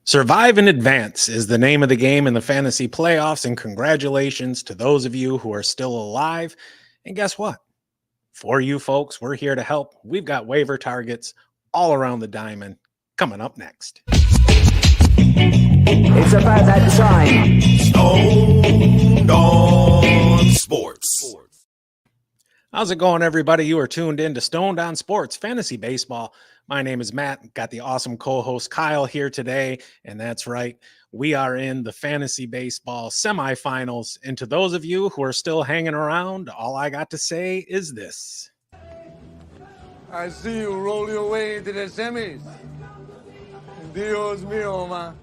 Survive and Advance is the name of the game in the fantasy playoffs, and congratulations to those of you who are still alive. And guess what? For you folks, we're here to help. We've got waiver targets all around the diamond coming up next. It's about that time. Stoned on Sports. How's it going, everybody? You are tuned in to Stoned on Sports Fantasy Baseball. My name is Matt. Got the awesome co-host Kyle here today, and that's right. We are in the fantasy baseball semifinals. And to those of you who are still hanging around, all I got to say is this. I see you roll your way into the semis. Dios mío, man.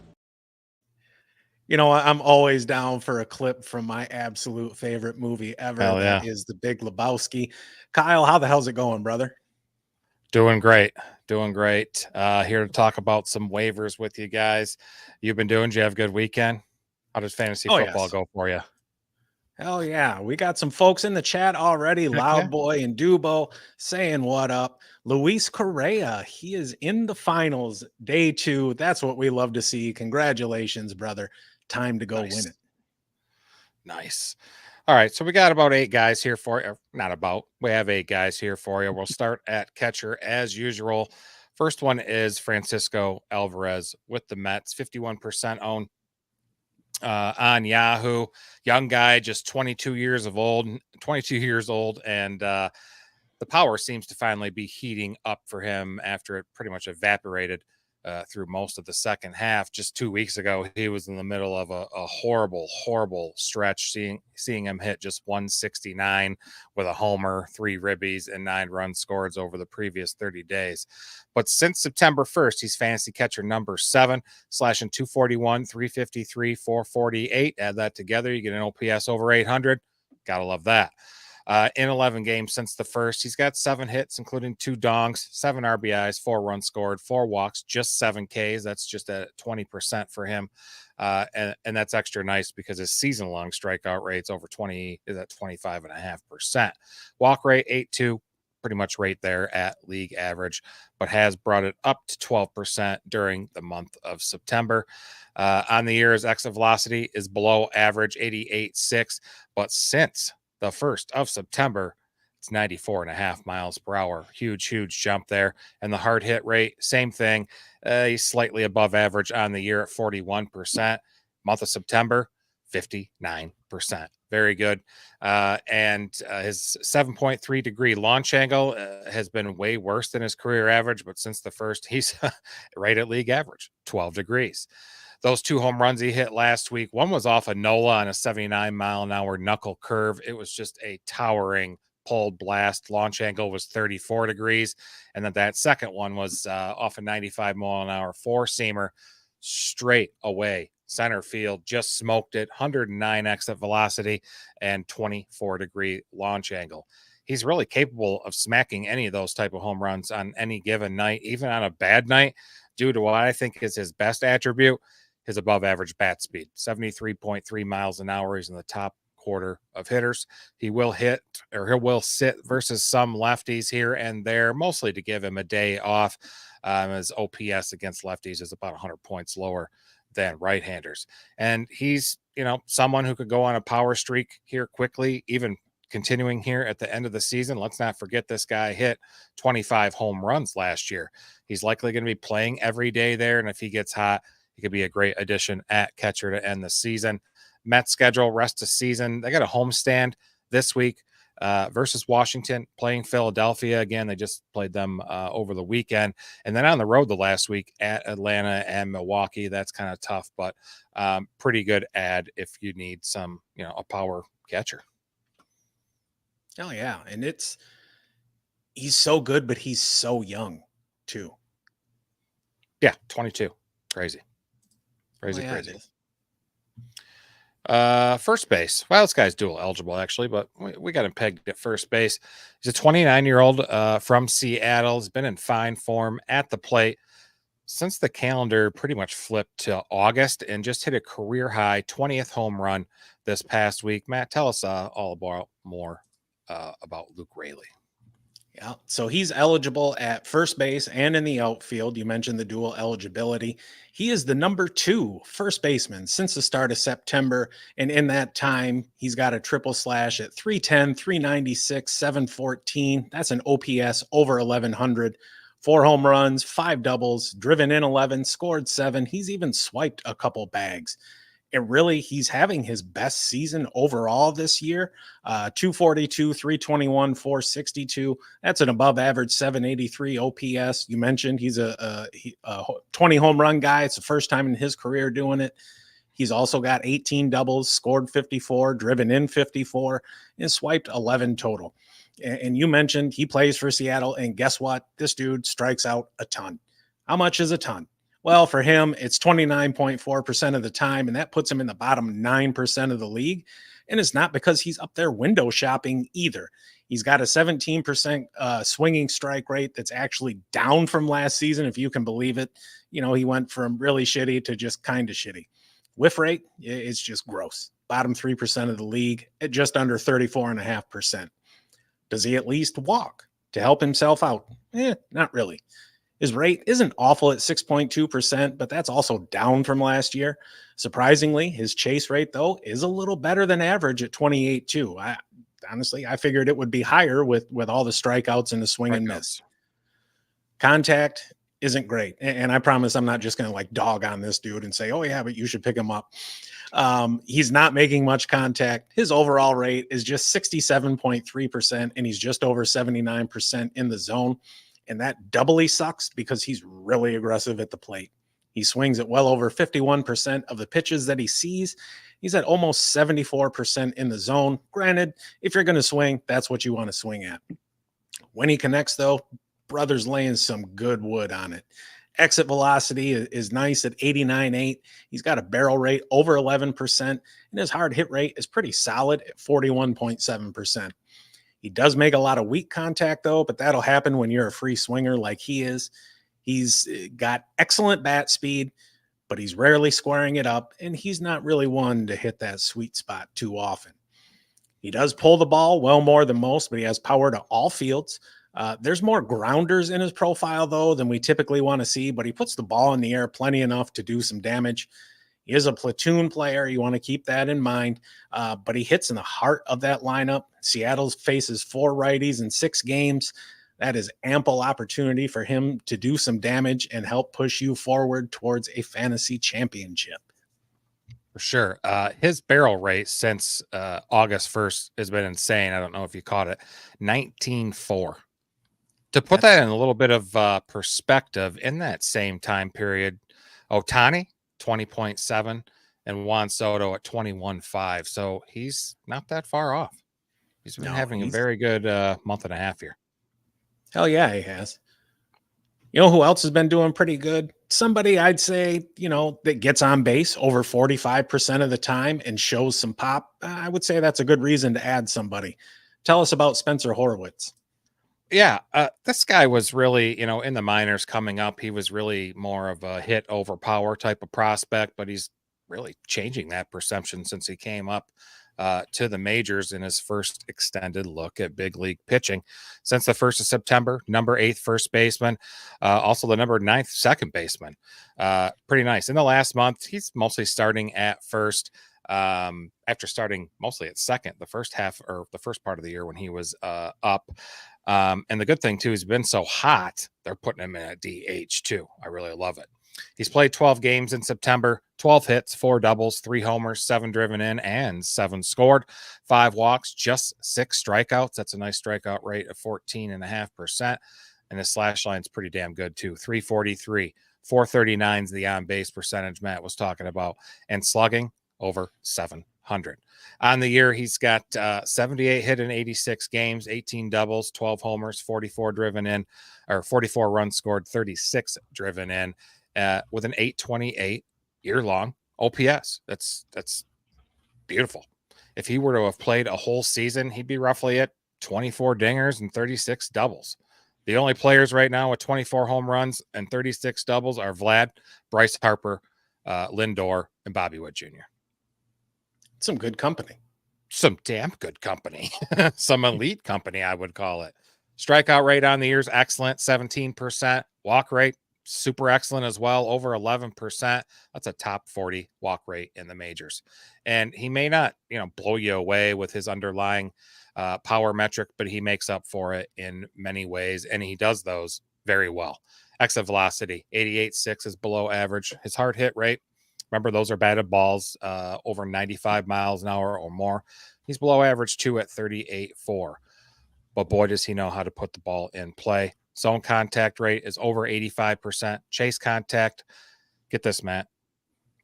You know, I'm always down for a clip from my absolute favorite movie ever. Hell yeah. That is The Big Lebowski. Kyle, how the hell's it going, brother? Doing great. Here to talk about some waivers with you guys. You've been doing? Did you have a good weekend? How does fantasy football go for you? Hell yeah. We got some folks in the chat already. Loud Boy and Dubo saying what up. Luis Correa, he is in the finals, day 2. That's what we love to see. Congratulations, brother. Time to go win it. Nice. All right, so we got about 8 guys here for you. Not about. We have 8 guys here for you. We'll start at catcher as usual. First one is Francisco Alvarez with the Mets, 51% owned on Yahoo. Young guy, just 22 years old, and the power seems to finally be heating up for him after it pretty much evaporated through most of the second half. Just 2 weeks ago, he was in the middle of a horrible stretch, seeing him hit just 169 with a homer, 3 ribbies, and 9 runs scored over the previous 30 days. But since September 1st, he's fantasy catcher number 7, slashing 241, 353, 448. Add that together, you get an OPS over 800. Gotta love that. In 11 games since the first, he's got 7 hits, including 2 dongs, 7 RBIs, 4 runs scored, 4 walks, just 7 Ks. That's just at 20% for him. And that's extra nice because his season-long strikeout rate's over 20 is at 25.5%. Walk rate 8.2, pretty much right there at league average, but has brought it up to 12% during the month of September. On the year, his exit velocity is below average, 88.6, but since the 1st of September, it's 94.5 miles per hour. Huge jump there. And the hard hit rate, same thing. He's slightly above average on the year at 41%. Month of September, 59%. Very good. And his 7.3 degree launch angle has been way worse than his career average. But since the first, he's right at league average, 12 degrees. Those 2 home runs he hit last week, one was off a NOLA on a 79-mile-an-hour knuckle curve. It was just a towering pulled blast. Launch angle was 34 degrees. And then that second one was off a 95-mile-an-hour four-seamer straight away. Center field, just smoked it. 109 exit velocity and 24-degree launch angle. He's really capable of smacking any of those type of home runs on any given night, even on a bad night, due to what I think is his best attribute. His above average bat speed, 73.3 miles an hour. He's in the top quarter of hitters. He will sit versus some lefties here and there, mostly to give him a day off. His OPS against lefties is about 100 points lower than right-handers. And he's, someone who could go on a power streak here quickly, even continuing here at the end of the season. Let's not forget this guy hit 25 home runs last year. He's likely going to be playing every day there. And if he gets hot, he could be a great addition at catcher to end the season. Mets schedule rest of season. They got a homestand this week versus Washington, playing Philadelphia again. They just played them over the weekend. And then on the road the last week at Atlanta and Milwaukee. That's kind of tough, but pretty good ad if you need some, a power catcher. Oh, yeah. And he's so good, but he's so young, too. Yeah, 22. Crazy. Crazy. First base. Well, this guy's dual eligible, actually, but we got him pegged at first base. He's a 29-year-old from Seattle. He's been in fine form at the plate since the calendar pretty much flipped to August and just hit a career high 20th home run this past week. Matt, tell us all about Luke Raley. Yeah. So he's eligible at first base and in the outfield. You mentioned the dual eligibility. He is the number 2 first baseman since the start of September. And in that time, he's got a triple slash at 310, 396, 714. That's an OPS over 1100. 4 home runs, 5 doubles, driven in 11, scored 7. He's even swiped a couple bags. And really, he's having his best season overall this year. 242, 321, 462. That's an above average 783 OPS. You mentioned he's a 20 home run guy. It's the first time in his career doing it. He's also got 18 doubles, scored 54, driven in 54, and swiped 11 total. And you mentioned he plays for Seattle. And guess what? This dude strikes out a ton. How much is a ton? Well, for him, it's 29.4% of the time, and that puts him in the bottom 9% of the league. And it's not because he's up there window shopping either. He's got a 17% swinging strike rate that's actually down from last season, if you can believe it. You know, he went from really shitty to just kind of shitty. Whiff rate, it's just gross. Bottom 3% of the league at just under 34.5%. Does he at least walk to help himself out? Not really. His rate isn't awful at 6.2%, but that's also down from last year. Surprisingly, his chase rate, though, is a little better than average at 28.2. Honestly, I figured it would be higher with all the strikeouts and the swing and miss. Contact isn't great. And I promise I'm not just going to like dog on this dude and say, oh, yeah, but you should pick him up. He's not making much contact. His overall rate is just 67.3%, and he's just over 79% in the zone. And that doubly sucks because he's really aggressive at the plate. He swings at well over 51% of the pitches that he sees. He's at almost 74% in the zone. Granted, if you're going to swing, that's what you want to swing at. When he connects, though, brother's laying some good wood on it. Exit velocity is nice at 89.8. He's got a barrel rate over 11%, and his hard hit rate is pretty solid at 41.7%. He does make a lot of weak contact, though, but that'll happen when you're a free swinger like he is. He's got excellent bat speed, but he's rarely squaring it up, and he's not really one to hit that sweet spot too often. He does pull the ball well more than most, but he has power to all fields. There's more grounders in his profile, though, than we typically want to see, but he puts the ball in the air plenty enough to do some damage. He is a platoon player. You want to keep that in mind, but he hits in the heart of that lineup. Seattle faces 4 righties in 6 games. That is ample opportunity for him to do some damage and help push you forward towards a fantasy championship. For sure. His barrel rate since August 1st has been insane. I don't know if you caught it. 19.4. To put that in a little bit of perspective, in that same time period, Ohtani, 20.7, and Juan Soto at 21.5. So he's not that far off. He's been having a very good month and a half here. Hell yeah, he has. You know who else has been doing pretty good? Somebody I'd say, that gets on base over 45% of the time and shows some pop. I would say that's a good reason to add somebody. Tell us about Spencer Horwitz. Yeah, this guy was really, in the minors coming up, he was really more of a hit over power type of prospect, but he's really changing that perception since he came up to the majors in his first extended look at big league pitching. Since the 1st of September, number 8 first baseman, also the number 9th second baseman. Pretty nice. In the last month, he's mostly starting at first. After starting mostly at second, the first half or the first part of the year when he was up. And the good thing, too, he's been so hot, they're putting him in a DH, too. I really love it. He's played 12 games in September, 12 hits, 4 doubles, 3 homers, 7 driven in, and 7 scored, 5 walks, just 6 strikeouts. That's a nice strikeout rate of 14.5%. And his slash line's pretty damn good, too. 343, 439 is the on-base percentage Matt was talking about, and slugging over 700. On the year, he's got 78 hit in 86 games, 18 doubles, 12 homers, 44 driven in, or 44 runs scored, 36 driven in, with an 828 year-long OPS. That's beautiful. If he were to have played a whole season, he'd be roughly at 24 dingers and 36 doubles. The only players right now with 24 home runs and 36 doubles are Vlad, Bryce Harper, Lindor, and Bobby Witt Jr. Some good company. Some damn good company. Some elite company, I would call it. Strikeout rate on the year is excellent, 17%. Walk rate, super excellent as well, over 11%. That's a top 40 walk rate in the majors. And he may not, blow you away with his underlying power metric, but he makes up for it in many ways, and he does those very well. Exit velocity, 88.6 is below average. His hard hit rate, remember, those are batted balls over 95 miles an hour or more. He's below average too at 38.4. But boy, does he know how to put the ball in play. Zone contact rate is over 85%. Chase contact, get this, Matt,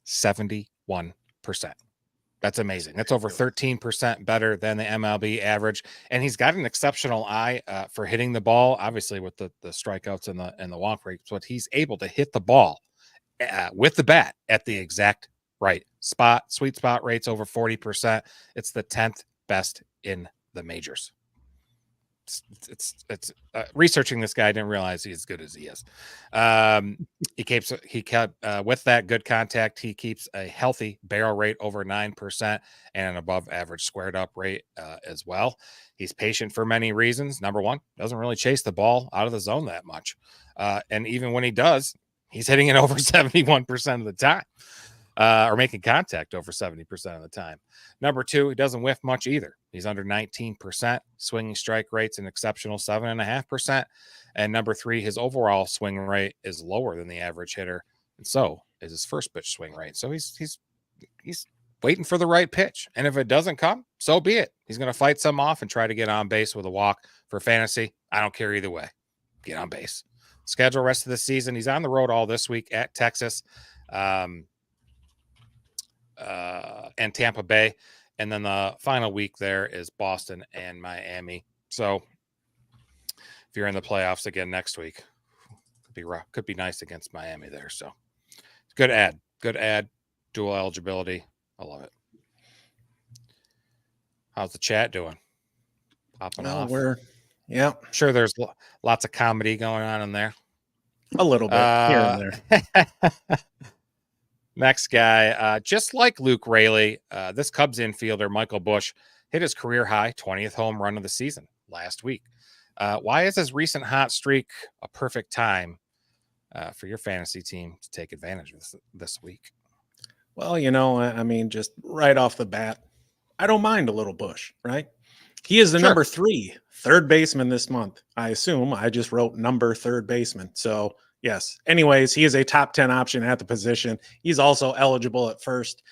71%. That's amazing. That's over 13% better than the MLB average. And he's got an exceptional eye for hitting the ball, obviously with the strikeouts and the walk rates, but he's able to hit the ball with the bat at the exact right spot. Sweet spot rates over 40%. It's the 10th best in the majors. It's researching this guy, I didn't realize he's as good as he is. He kept with that good contact. He keeps a healthy barrel rate over 9% and an above average squared up rate as well. He's patient for many reasons. Number one, doesn't really chase the ball out of the zone that much. And even when he does, he's hitting it over 71% of the time, or making contact over 70% of the time. Number two, he doesn't whiff much either. He's under 19%. Swinging strike rate's an exceptional 7.5%. And number three, his overall swing rate is lower than the average hitter, and so is his first pitch swing rate. So he's waiting for the right pitch, and if it doesn't come, so be it. He's going to fight some off and try to get on base with a walk. For fantasy, I don't care either way. Get on base. Schedule rest of the season. He's on the road all this week at Texas. And Tampa Bay, and then the final week there is Boston and Miami. So if you're in the playoffs again next week, could be nice against Miami there. So good ad, dual eligibility. I love it. How's the chat doing? Popping off. I'm sure there's lots of comedy going on in there. A little bit here and there. Next guy, just like Luke Raley, this Cubs infielder, Michael Busch, hit his career high 20th home run of the season last week. Why is his recent hot streak a perfect time for your fantasy team to take advantage of this week? Well, I mean, just right off the bat, I don't mind a little Busch, right? He is the number 3 third baseman this month. I assume I just wrote number third baseman. So yes. Anyways, he is a top 10 option at the position. He's also eligible at first.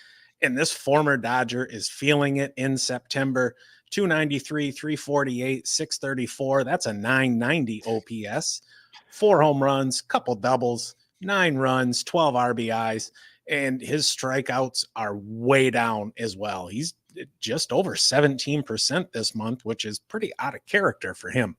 And this former Dodger is feeling it in September. 293, 348, 634. That's a 990 OPS. 4 home runs, couple doubles, 9 runs, 12 RBIs. And his strikeouts are way down as well. He's just over 17% this month, which is pretty out of character for him.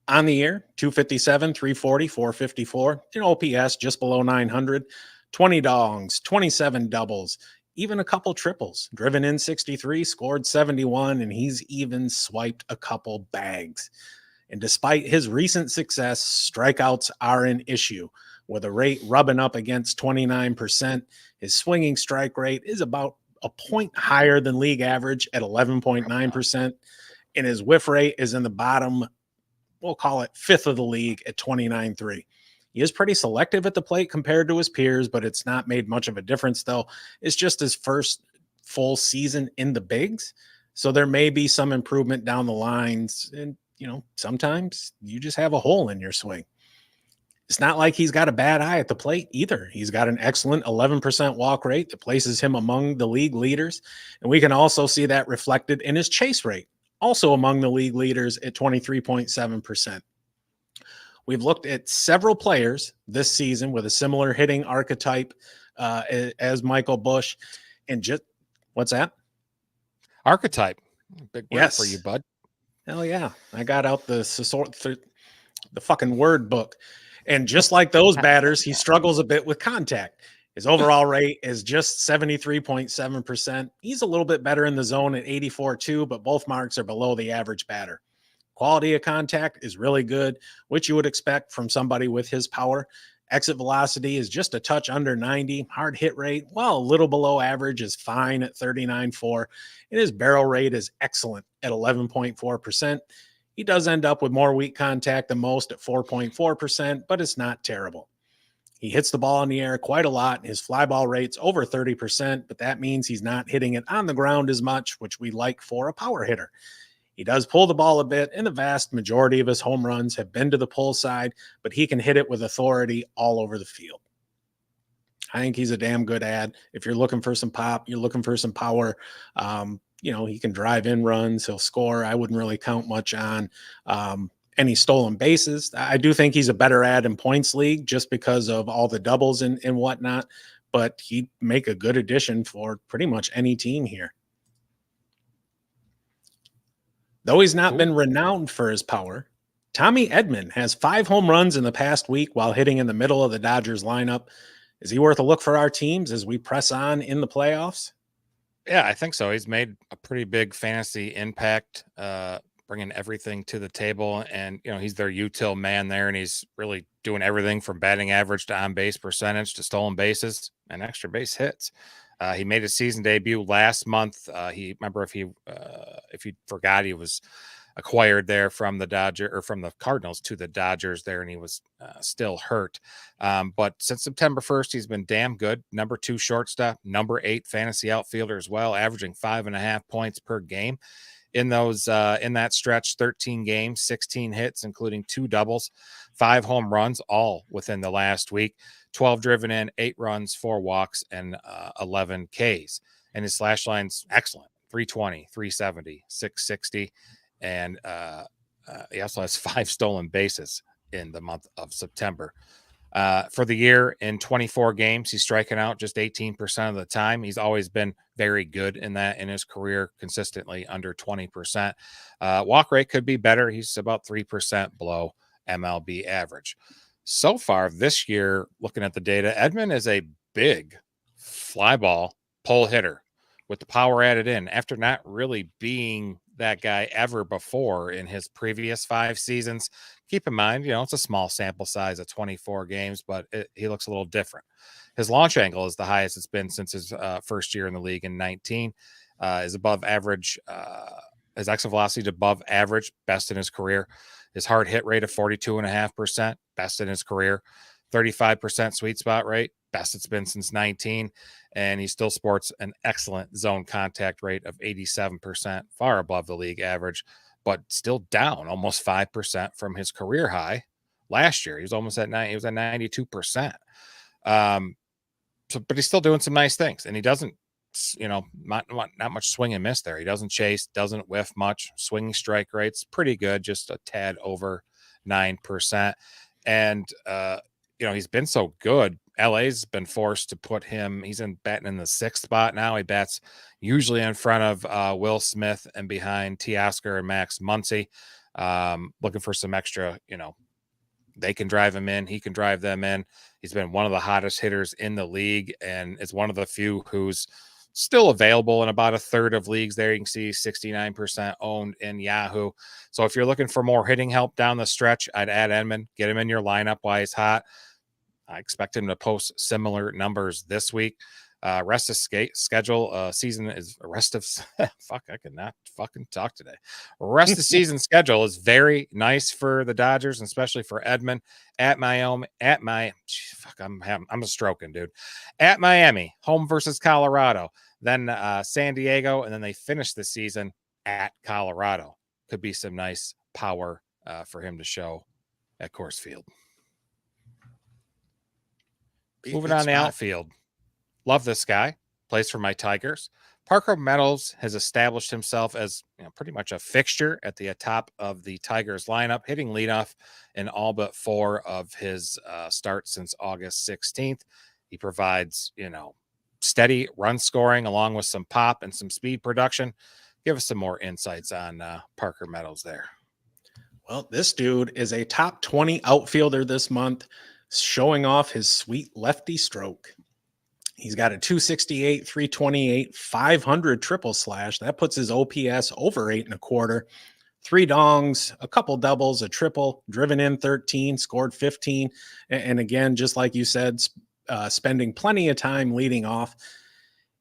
On the year, 257, 340, 454, an OPS just below 900, 20 dongs, 27 doubles, even a couple triples, driven in 63, scored 71, and he's even swiped a couple bags. And despite his recent success, strikeouts are an issue, with a rate rubbing up against 29%. His swinging strike rate is about a point higher than league average at 11.9%, and his whiff rate is in the bottom, we'll call it 5th of the league at 29.3. He is pretty selective at the plate compared to his peers, but it's not made much of a difference, though. It's just his first full season in the bigs, so there may be some improvement down the lines, and sometimes you just have a hole in your swing. It's not like he's got a bad eye at the plate either. He's got an excellent 11% walk rate that places him among the league leaders. And we can also see that reflected in his chase rate, also among the league leaders at 23.7%. We've looked at several players this season with a similar hitting archetype as Michael Busch. And just, what's that? Archetype. Big word for you, bud. Hell yeah. I got out the fucking word book. And just like those batters, he struggles a bit with contact. His overall rate is just 73.7%. He's a little bit better in the zone at 84.2, but both marks are below the average batter. Quality of contact is really good, which you would expect from somebody with his power. Exit velocity is just a touch under 90. Hard hit rate, well, a little below average, is fine at 39.4. And his barrel rate is excellent at 11.4%. He does end up with more weak contact than most at 4.4%, but it's not terrible. He hits the ball in the air quite a lot. His fly ball rate's over 30%, but that means he's not hitting it on the ground as much, which we like for a power hitter. He does pull the ball a bit, and the vast majority of his home runs have been to the pull side, but he can hit it with authority all over the field. I think he's a damn good ad. If you're looking for some pop, you're looking for some power, he can drive in runs, he'll score. I wouldn't really count much on any stolen bases. I do think he's a better ad in points league just because of all the doubles and whatnot, but he'd make a good addition for pretty much any team here. Though he's not been renowned for his power, Tommy Edman has 5 home runs in the past week while hitting in the middle of the Dodgers lineup. Is he worth a look for our teams as we press on in the playoffs? Yeah, I think so. He's made a pretty big fantasy impact, bringing everything to the table. And, he's their util man there, and he's really doing everything from batting average to on-base percentage to stolen bases and extra base hits. He made his season debut last month. If you forgot, he was acquired there from the Cardinals to the Dodgers there, and he was still hurt. But since September 1st, he's been damn good. Number 2 shortstop, number 8 fantasy outfielder as well, averaging 5.5 points per game. In that stretch, 13 games, 16 hits, including 2 doubles, 5 home runs, all within the last week, 12 driven in, 8 runs, 4 walks, and 11 Ks. And his slash line's excellent, 320, 370, 660. And he also has 5 stolen bases in the month of September. For the year, in 24 games, he's striking out just 18% of the time. He's always been very good in that in his career, consistently under 20%. Walk rate could be better. He's about 3% below MLB average. So far this year, looking at the data, Edman is a big fly ball pull hitter with the power added in after not really being that guy ever before in his previous 5 seasons. Keep in mind, it's a small sample size of 24 games, but he looks a little different. His launch angle is the highest it's been since his first year in the league in 19. Is above average. His exit velocity is above average, best in his career. His hard hit rate of 42.5%, best in his career. 35% sweet spot rate, best it's been since 19. And he still sports an excellent zone contact rate of 87%, far above the league average, but still down almost 5% from his career high last year. He was almost at 9. He was at 92%. But he's still doing some nice things, and he doesn't, not much swing and miss there. He doesn't chase, doesn't whiff much. Swinging strike rate's pretty good, just a tad over 9%. And he's been so good. LA's been forced to put him. He's batting in the 6th spot now. He bats usually in front of Will Smith and behind Teoscar and Max Muncy. Looking for some extra, they can drive him in. He can drive them in. He's been one of the hottest hitters in the league, and is one of the few who's still available in about a third of leagues there. You can see 69% owned in Yahoo. So if you're looking for more hitting help down the stretch, I'd add Edman, get him in your lineup while he's hot. I expect him to post similar numbers this week. Rest of schedule season is rest of fuck. I could not fucking talk today. Rest of season schedule is very nice for the Dodgers, and especially for Edman at Miami. I'm a stroking dude. At Miami, home versus Colorado, then San Diego, and then they finish the season at Colorado. Could be some nice power for him to show at Coors Field. Moving on to outfield. Love this guy. Plays for my Tigers. Parker Meadows has established himself as pretty much a fixture at the top of the Tigers lineup, hitting leadoff in all but 4 of his starts since August 16th. He provides, steady run scoring along with some pop and some speed production. Give us some more insights on Parker Meadows there. Well, this dude is a top 20 outfielder this month, showing off his sweet lefty stroke. He's got a 268, 328, 500 triple slash. That puts his OPS over 8.25. 3 dongs, a couple doubles, a triple, driven in 13, scored 15. And again, just like you said, spending plenty of time leading off.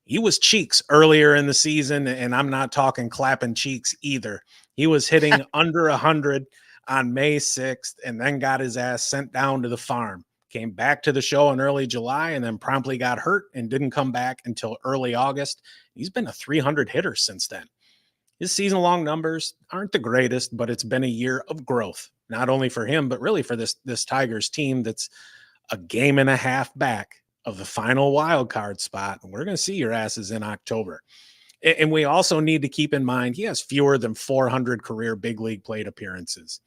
He was cheeks earlier in the season, and I'm not talking clapping cheeks either. He was hitting under 100 on May 6th and then got his ass sent down to the farm. Came back to the show in early July and then promptly got hurt and didn't come back until early August. He's been a 300 hitter since then. His season-long numbers aren't the greatest, but it's been a year of growth, not only for him, but really for this Tigers team that's a game and a half back of the final wild card spot. And we're going to see your asses in October. And we also need to keep in mind he has fewer than 400 career big league plate appearances.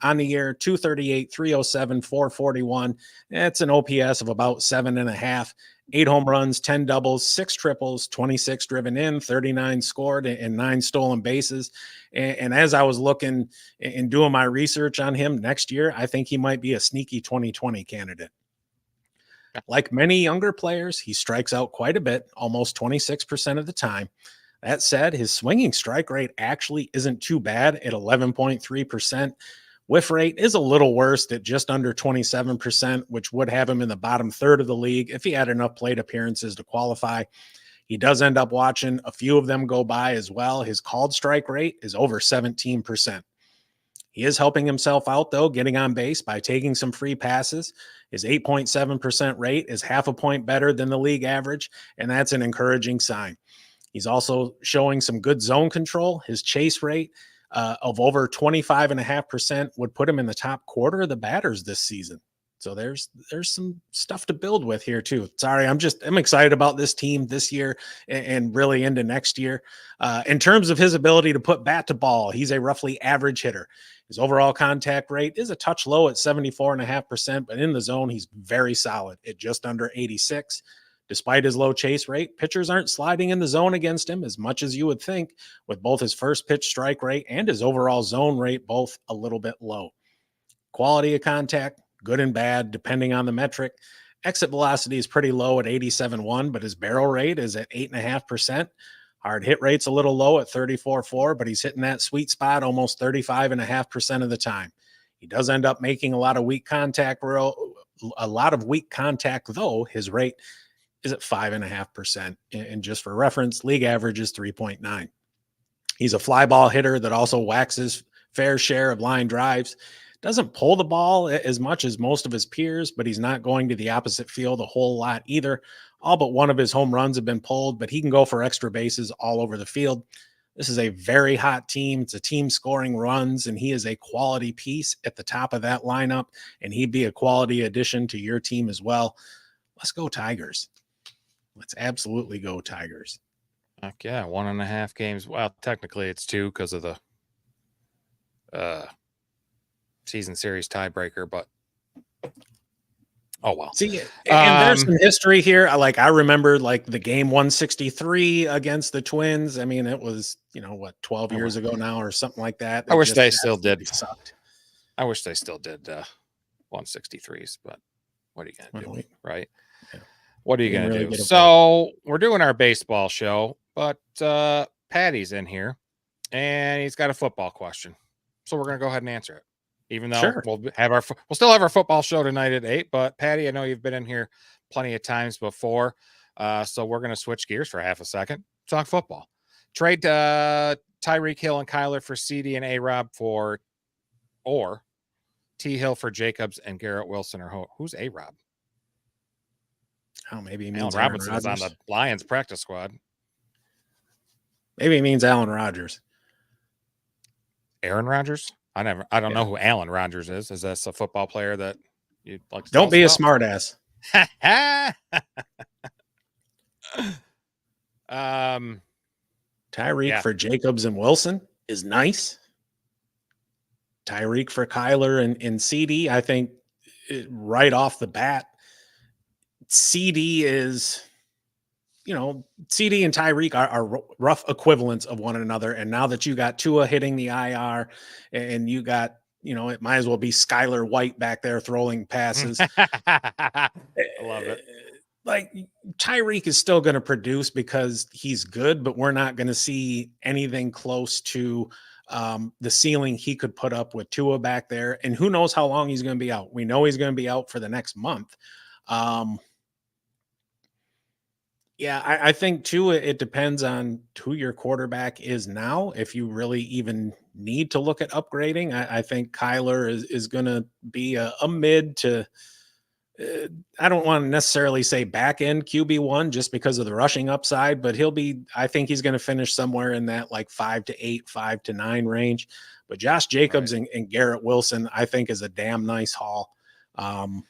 On the year, 238, 307, 441. That's an OPS of about 7.5. 8 home runs, 10 doubles, 6 triples, 26 driven in, 39 scored, and 9 stolen bases. And as I was looking and doing my research on him next year, I think he might be a sneaky 2020 candidate. Like many younger players, he strikes out quite a bit, almost 26% of the time. That said, his swinging strike rate actually isn't too bad at 11.3%. Whiff rate is a little worse at just under 27%, which would have him in the bottom third of the league if he had enough plate appearances to qualify. He does end up watching a few of them go by as well. His called strike rate is over 17%. He is helping himself out, though, getting on base by taking some free passes. His 8.7% rate is half a point better than the league average, and that's an encouraging sign. He's also showing some good zone control. His chase rate of over 25.5% would put him in the top quarter of the batters this season. So there's some stuff to build with here too. Sorry, I'm excited about this team this year and really into next year. In terms of his ability to put bat to ball, he's a roughly average hitter. His overall contact rate is a touch low at 74.5%, but in the zone, he's very solid at just under 86. Despite his low chase rate, pitchers aren't sliding in the zone against him as much as you would think, with both his first pitch strike rate and his overall zone rate both a little bit low. Quality of contact, good and bad, depending on the metric. Exit velocity is pretty low at 87.1, but his barrel rate is at 8.5%. Hard hit rate's a little low at 34.4, but he's hitting that sweet spot almost 35.5% of the time. He does end up making a lot of weak contact, though. His rate is at 5.5%. And just for reference, league average is 3.9. He's a fly ball hitter that also waxes fair share of line drives. Doesn't pull the ball as much as most of his peers, but he's not going to the opposite field a whole lot either. All but one of his home runs have been pulled, but he can go for extra bases all over the field. This is a very hot team. It's a team scoring runs, and he is a quality piece at the top of that lineup, and he'd be a quality addition to your team as well. Let's go Tigers. Let's absolutely go Tigers. Heck yeah, 1.5 games. Well, technically it's 2 because of the season series tiebreaker, but oh well. See, and there's some history here. I remember the game 163 against the Twins. I mean, it was 12 years ago now or something like that. I wish they still did. Sucked. I wish they still did 163s, but what are you gonna do, right? Yeah. What are you gonna do? So we're doing our baseball show, but Patty's in here, and he's got a football question. So we're gonna go ahead and answer it. Even though we'll still have our football show tonight at 8, but Patty, I know you've been in here plenty of times before. So we're going to switch gears for half a second. Talk football. Trade Tyreek Hill and Kyler for CD and A-Rob or T Hill for Jacobs and Garrett Wilson or who's A-Rob? Oh, maybe he means Allen Robinson is on the Lions practice squad. Maybe he means Aaron Rodgers. Aaron Rodgers? I don't know who Alan Rodgers is. Is that a football player that you'd like to Don't be a smart ass. Tyreek for Jacobs and Wilson is nice. Tyreek for Kyler and CD, I think right off the bat, CD is, CD and Tyreek are rough equivalents of one another. And now that you got Tua hitting the IR and you got, it might as well be Skylar White back there throwing passes. I love it. Tyreek is still going to produce because he's good, but we're not going to see anything close to the ceiling he could put up with Tua back there. And who knows how long he's going to be out. We know he's going to be out for the next month. Yeah, I think too, it depends on who your quarterback is now. If you really even need to look at upgrading, I think Kyler is going to be a mid to, uh, I don't want to necessarily say back end QB1 just because of the rushing upside, but I think he's going to finish somewhere in that like 5 to 8, 5 to 9 range. But Josh Right. Jacobs and Garrett Wilson, I think, is a damn nice haul. Um,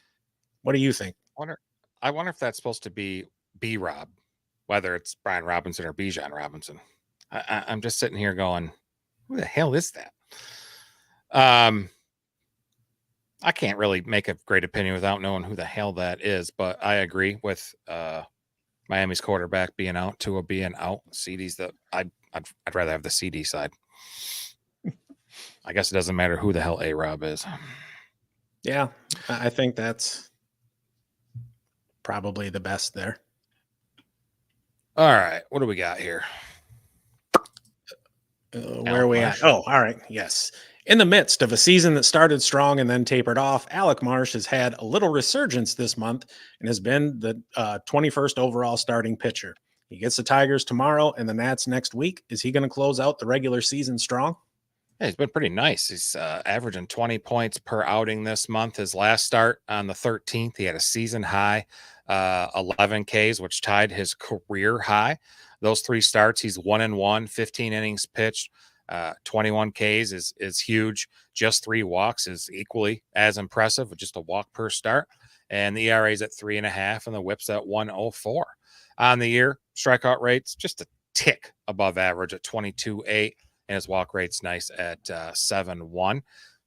what do you think? Wonder, I wonder if that's supposed to be B Rob, whether it's Brian Robinson or Bijan Robinson. I'm just sitting here going, who the hell is that? Um, I can't really make a great opinion without knowing who the hell that is, but I agree with Miami's quarterback being out, Tua being out. CD's I'd rather have the CD side. I guess it doesn't matter who the hell A Rob is. Yeah, I think that's probably the best there. All right, what do we got here? Where are we Marsh. at? Oh, all right. Yes. In the midst of a season that started strong and then tapered off, Alec Marsh has had a little resurgence this month and has been the 21st overall starting pitcher. He gets the Tigers tomorrow and the Nats next week. Is he going to close out the regular season strong? Yeah, he's been pretty nice. He's averaging 20 points per outing this month. His last start on the 13th, he had a season high 11 Ks, which tied his career high. Those 3 starts, he's 1-1, 15 innings pitched, 21 Ks is huge. Just 3 walks is equally as impressive, with just a walk per start. And the ERA is at 3.5, and the WHIP's at 104. On the year, strikeout rates just a tick above average at 22.8. And his walk rate's nice at 7.1.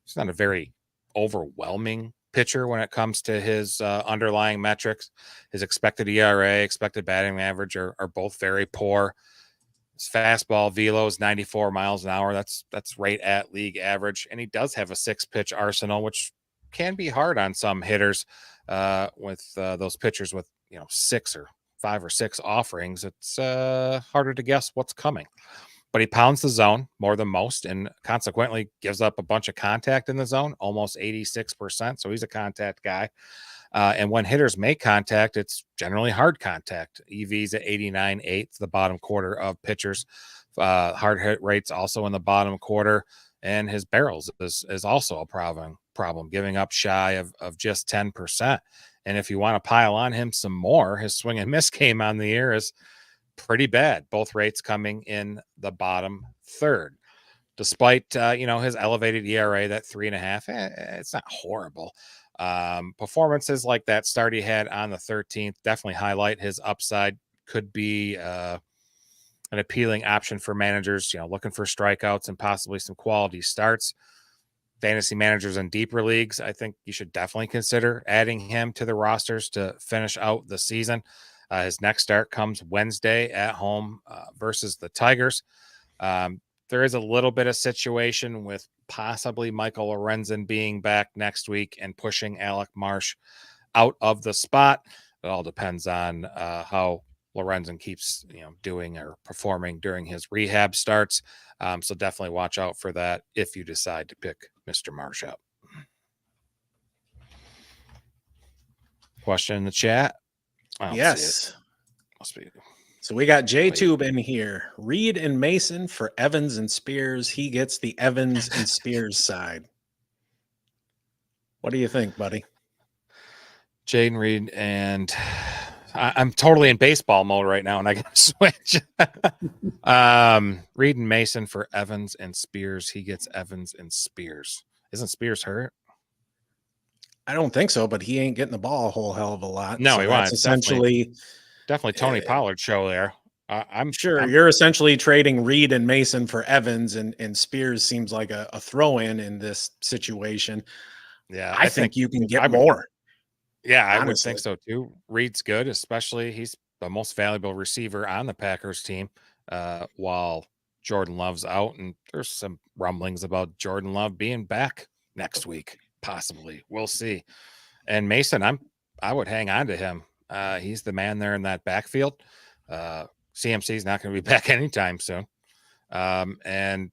He's not a very overwhelming pitcher when it comes to his underlying metrics. His expected ERA, expected batting average are both very poor. His fastball velo is 94 miles an hour. That's right at league average. And he does have a 6-pitch arsenal, which can be hard on some hitters with those pitchers with 6 or 5 or 6 offerings. It's harder to guess what's coming. But he pounds the zone more than most and consequently gives up a bunch of contact in the zone, almost 86%. So he's a contact guy. And when hitters make contact, it's generally hard contact. EV's at 89.8, the bottom quarter of pitchers. Hard hit rates also in the bottom quarter. And his barrels is also a problem, giving up shy of just 10%. And if you want to pile on him some more, his swing and miss game on the year is pretty bad. Both rates coming in the bottom third. Despite his elevated ERA, that 3.5, it's not horrible. Performances like that start he had on the 13th definitely highlight his upside. Could be an appealing option for managers, looking for strikeouts and possibly some quality starts. Fantasy managers in deeper leagues, I think you should definitely consider adding him to the rosters to finish out the season. His next start comes Wednesday at home versus the Tigers. There is a little bit of situation with possibly Michael Lorenzen being back next week and pushing Alec Marsh out of the spot. It all depends on how Lorenzen keeps doing or performing during his rehab starts. So definitely watch out for that if you decide to pick Mr. Marsh up. Question in the chat. Yes. Must be. So we got J-Tube in here. Reed and Mason for Evans and Spears. He gets the Evans and Spears side. What do you think, buddy? Jaden Reed, and I'm totally in baseball mode right now, and I got to switch. Reed and Mason for Evans and Spears. He gets Evans and Spears. Isn't Spears hurt? I don't think so, but he ain't getting the ball a whole hell of a lot. No, so he that's won't. essentially Definitely Tony Pollard show there. I'm sure you're essentially trading Reed and Mason for Evans, and Spears seems like a throw-in in this situation. Yeah, I think you can get more. Yeah, I would honestly. think so too. Reed's good, especially he's the most valuable receiver on the Packers team, while Jordan Love's out, and there's some rumblings about Jordan Love being back next week, possibly. We'll see. And Mason, I would hang on to him. He's the man there in that backfield. CMC is not going to be back anytime soon. And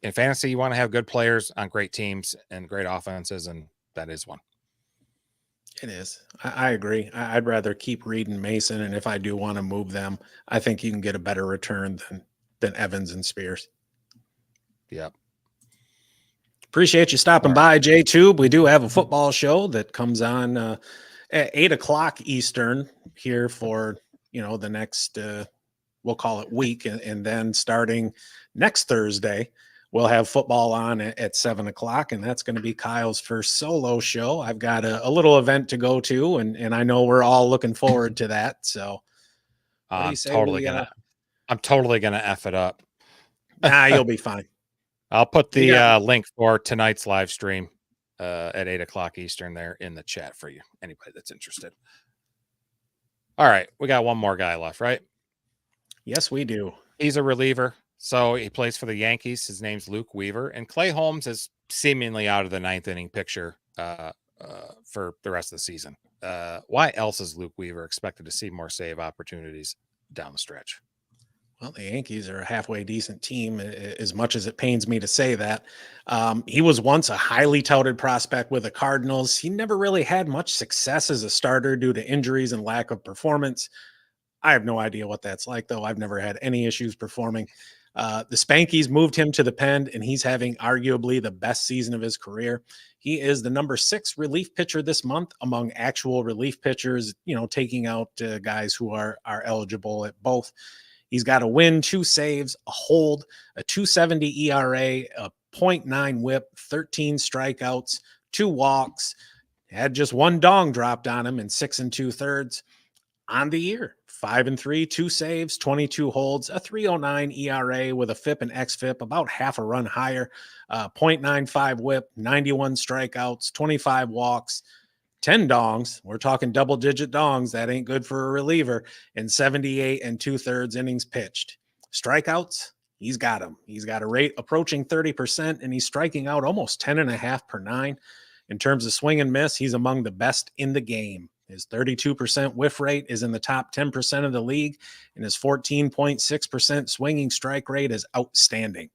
in fantasy, you want to have good players on great teams and great offenses, and that is one. It is. I agree. I'd rather keep Reed and Mason, and if I do want to move them, I think you can get a better return than Evans and Spears. Yep. Appreciate you stopping by, J-Tube. We do have a football show that comes on at 8:00 Eastern here for, the next, we'll call it week. And then starting next Thursday, we'll have football on at 7:00. And that's going to be Kyle's first solo show. I've got a little event to go to, and I know we're all looking forward to that. So what do you say? I'm totally gonna F it up. Nah, you'll be fine. I'll put the link for tonight's live stream at 8:00 Eastern there in the chat for you. Anybody that's interested. All right. We got one more guy left, right? Yes, we do. He's a reliever. So he plays for the Yankees. His name's Luke Weaver. And Clay Holmes is seemingly out of the ninth inning picture for the rest of the season. Why else is Luke Weaver expected to see more save opportunities down the stretch? Well, the Yankees are a halfway decent team, as much as it pains me to say that. He was once a highly touted prospect with the Cardinals. He never really had much success as a starter due to injuries and lack of performance. I have no idea what that's like, though. I've never had any issues performing. The Spankies moved him to the pen, and he's having arguably the best season of his career. He is the number 6 relief pitcher this month among actual relief pitchers, taking out guys who are eligible at both. He's got a win, 2 saves, a hold, a 2.70 ERA, a 0.9 whip, 13 strikeouts, 2 walks, had just 1 dong dropped on him in 6 2/3 on the year. 5-3, 2 saves, 22 holds, a 3.09 ERA with a FIP and XFIP about half a run higher, 0.95 whip, 91 strikeouts, 25 walks, 10 dongs. We're talking double-digit dongs. That ain't good for a reliever. And 78 2/3 innings pitched. Strikeouts, he's got them. He's got a rate approaching 30%, and he's striking out almost 10.5 per 9. In terms of swing and miss, he's among the best in the game. His 32% whiff rate is in the top 10% of the league, and his 14.6% swinging strike rate is outstanding.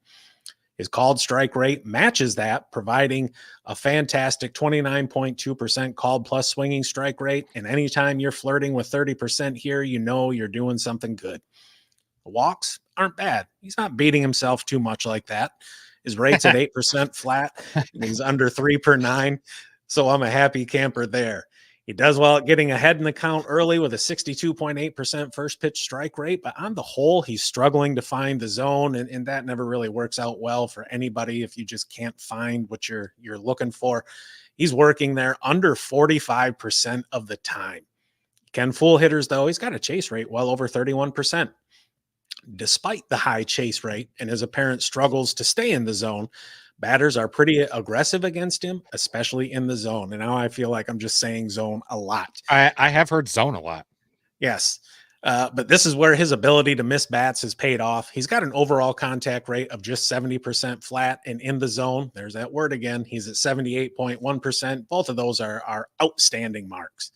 His called strike rate matches that, providing a fantastic 29.2% called plus swinging strike rate. And anytime you're flirting with 30% here, you're doing something good. The walks aren't bad. He's not beating himself too much like that. His rate's at 8% flat, and he's under 3 per 9. So I'm a happy camper there. He does well at getting ahead in the count early with a 62.8% first pitch strike rate, but on the whole, he's struggling to find the zone, and that never really works out well for anybody if you just can't find what you're looking for. He's working there under 45% of the time. Can fool hitters, though. He's got a chase rate well over 31%. Despite the high chase rate and his apparent struggles to stay in the zone, batters are pretty aggressive against him, especially in the zone. And now I feel like I'm just saying zone a lot. I have heard zone a lot. Yes. But this is where his ability to miss bats has paid off. He's got an overall contact rate of just 70% flat, and in the zone, there's that word again, he's at 78.1%. Both of those are outstanding marks.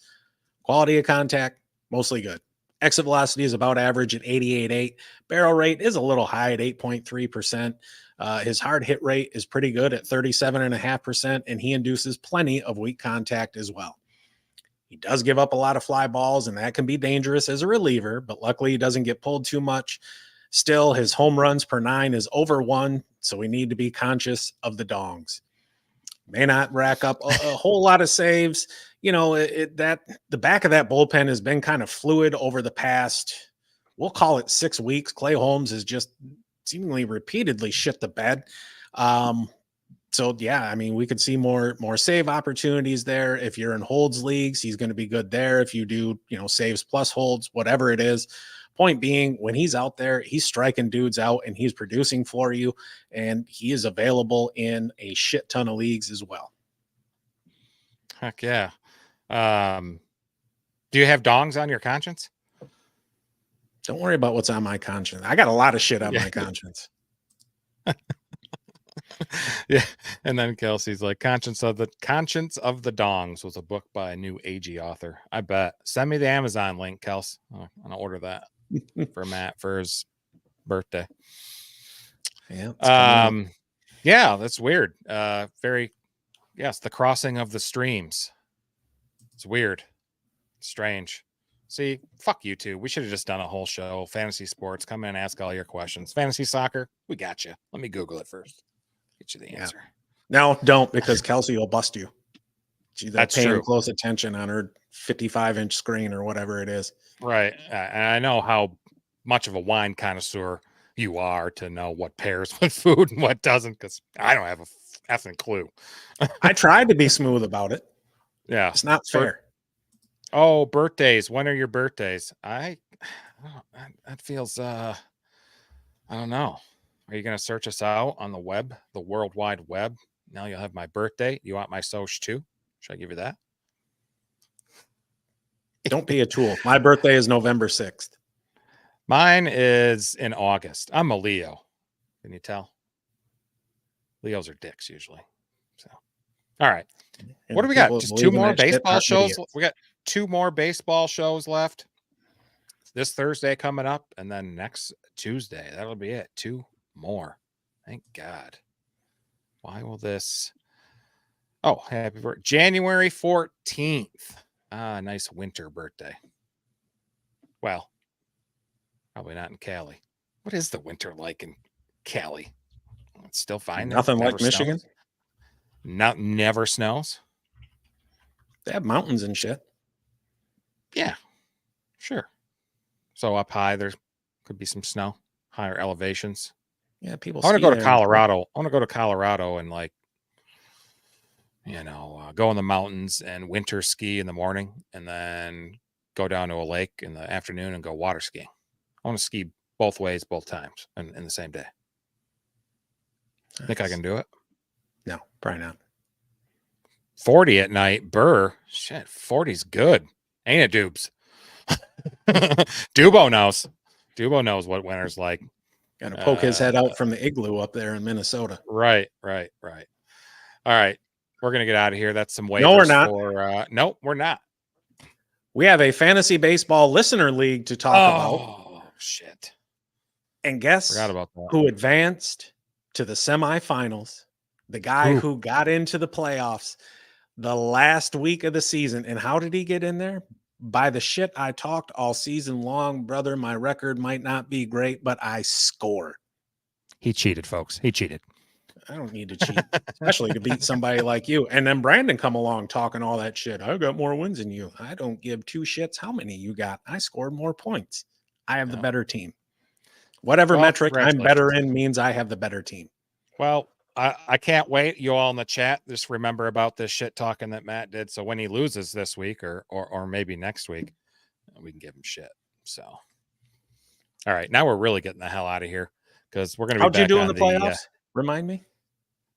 Quality of contact, mostly good. Exit velocity is about average at 88.8. Barrel rate is a little high at 8.3%. His hard hit rate is pretty good at 37.5%, and he induces plenty of weak contact as well. He does give up a lot of fly balls, and that can be dangerous as a reliever, but luckily he doesn't get pulled too much. Still, his home runs per 9 is over 1, so we need to be conscious of the dongs. May not rack up a whole lot of saves. The back of that bullpen has been kind of fluid over the past, we'll call it 6 weeks. Clay Holmes has just seemingly repeatedly shit the bed. So yeah, I mean, we could see more save opportunities there. If you're in holds leagues, he's going to be good there. If you do, saves plus holds, whatever it is. Point being, when he's out there, he's striking dudes out and he's producing for you, and he is available in a shit ton of leagues as well. Heck yeah. Do you have dongs on your conscience? Don't worry about what's on my conscience. I got a lot of shit on my conscience. Yeah. And then Kelsey's like, Conscience of the Dongs was a book by a new AG author. I bet. Send me the Amazon link, Kels. I'm gonna order that for Matt for his birthday. Yeah. Yeah, that's weird. The crossing of the streams. It's weird. Strange. See, fuck you two. We should have just done a whole show. Fantasy sports. Come in and ask all your questions. Fantasy soccer. We got you. Let me Google it first. Get you the answer. No, don't, because Kelsey will bust you. She's That's paying true. close attention on her 55-inch screen or whatever it is. Right. And I know how much of a wine connoisseur you are to know what pairs with food and what doesn't, because I don't have a effing clue. I tried to be smooth about it. Yeah. It's not fair. Oh, birthdays. When are your birthdays? That feels I don't know. Are you gonna search us out on the web, the World Wide Web? Now you'll have my birthday. You want my soch too? Should I give you that? Don't be a tool. My birthday is November 6th. Mine is in August. I'm a Leo. Can you tell? Leos are dicks usually. So all right. And What do we got? people Just two believing more that shit baseball are shows. idiots. We got 2 more baseball shows left. This Thursday coming up, and then next Tuesday. That'll be it. 2 more. Thank God. Why will this? Oh, happy birthday. January 14th. Ah, nice winter birthday. Well, probably not in Cali. What is the winter like in Cali? It's still fine. there. Nothing like Never Michigan. snows. Never snows. They have mountains and shit. Yeah, sure. So up high, there could be some snow, higher elevations. Yeah, people. I want to ski go to there. Colorado. I want to go to Colorado and go in the mountains and winter ski in the morning, and then go down to a lake in the afternoon and go water skiing. I want to ski both ways, both times, in the same day. Think I can do it? No, probably not. 40 at night, Burr. Shit, 40's good, ain't it, Dubes? Dubo knows. Dubo knows what winter's like. Got to poke his head out from the igloo up there in Minnesota. Right. All right. We're going to get out of here. That's some waivers. No, we're not. No, we're not. We have a fantasy baseball listener league to talk about. Oh, shit. And guess Forgot about that. who advanced to the semifinals? The guy who got into the playoffs the last week of the season. And how did he get in there? By the shit I talked all season long, brother. My record might not be great, but I scored. He cheated, folks. He cheated. I don't need to cheat, especially to beat somebody like you. And then Brandon come along talking all that shit. I got more wins than you. I don't give 2 shits how many you got. I scored more points. I have the better team. Whatever metric I'm better in means I have the better team. Well, I can't wait. You all in the chat, just remember about this shit talking that Matt did. So when he loses this week or maybe next week, we can give him shit. So, all right, now we're really getting the hell out of here because we're going to be How'd back you do in on the playoffs? Remind me.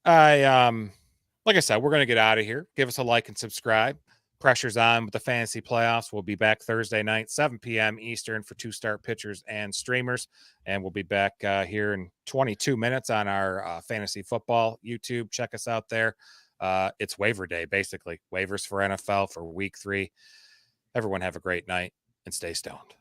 Like I said, we're going to get out of here. Give us a like and subscribe. Pressure's on with the fantasy playoffs. We'll be back Thursday night, 7 p.m. Eastern for 2-start pitchers and streamers. And we'll be back here in 22 minutes on our fantasy football YouTube. Check us out there. It's waiver day, basically. Waivers for NFL for week 3. Everyone have a great night and stay stoned.